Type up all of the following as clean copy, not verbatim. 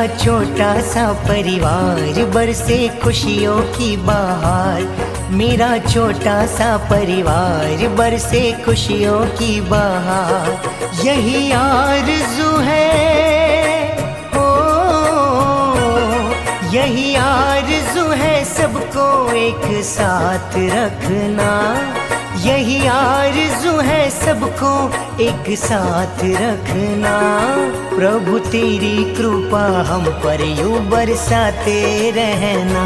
छोटा सा परिवार बरसे खुशियों की बहार। मेरा छोटा सा परिवार बरसे खुशियों की बहार। यही आरज़ू है, हो यही आरज़ू है सबको एक साथ रखना। यही आरज़ू है सबको एक साथ रखना। प्रभु तेरी कृपा हम पर यूं बरसाते रहना।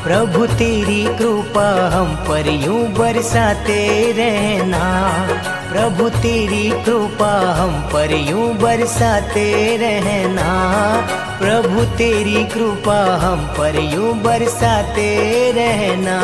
प्रभु तेरी कृपा हम पर यूं बरसाते रहना। प्रभु तेरी कृपा हम पर यूं बरसाते रहना। प्रभु तेरी कृपा हम पर यूं बरसाते रहना।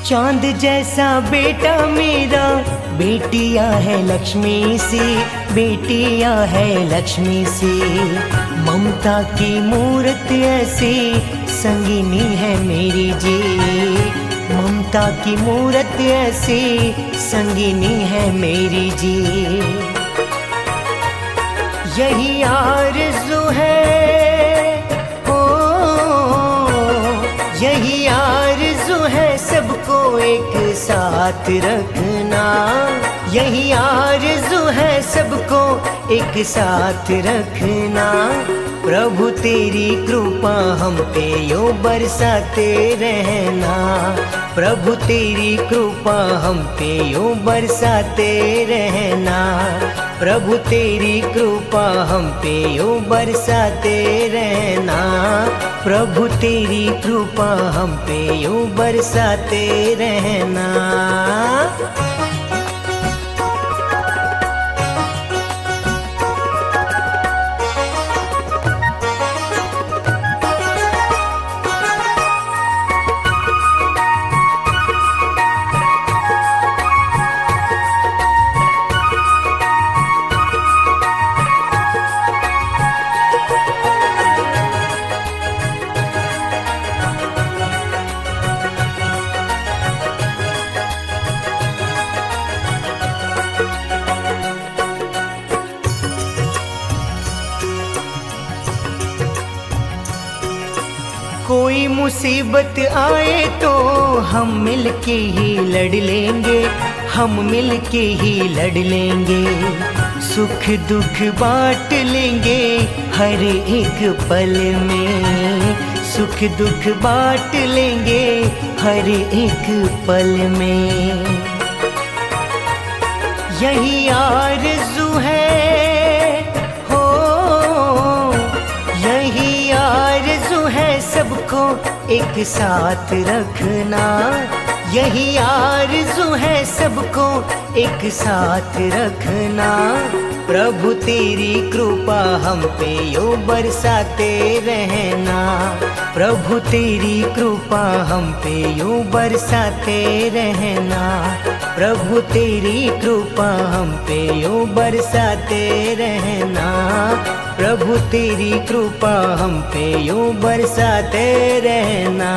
चांद जैसा बेटा मेरा बेटिया है लक्ष्मी सी, बेटिया है लक्ष्मी सी। ममता की मूरत ऐसी संगिनी है मेरी जी। ममता की मूरत ऐसी संगिनी है मेरी जी। यही आरज़ू है, हो यही आरज़ू है सबको एक साथ रखना। यही आरज़ू है सबको एक साथ रखना। प्रभु तेरी कृपा हम पे यूं बरसाते रहना। प्रभु तेरी कृपा हम पे यूं बरसाते रहना। प्रभु तेरी कृपा हम पे यूं बरसाते रहना। प्रभु तेरी कृपा हम पे यूं बरसाते रहना। कोई मुसीबत आए तो हम मिलके ही लड़ लेंगे। हम मिलके ही लड़ लेंगे। सुख दुख बांट लेंगे हर एक पल में। सुख दुख बांट लेंगे हर एक पल में। यही आरज़ू है, हो यही आरज़ू है सबको एक साथ रखना। यही आरज़ू है सबको एक साथ रखना। प्रभु तेरी कृपा हम पे यूं बरसाते रहना। प्रभु तेरी कृपा हम पे यूं बरसाते रहना। प्रभु तेरी कृपा हम पे यूं बरसाते रहना। प्रभु तेरी कृपा हम पे यूं बरसाते रहना।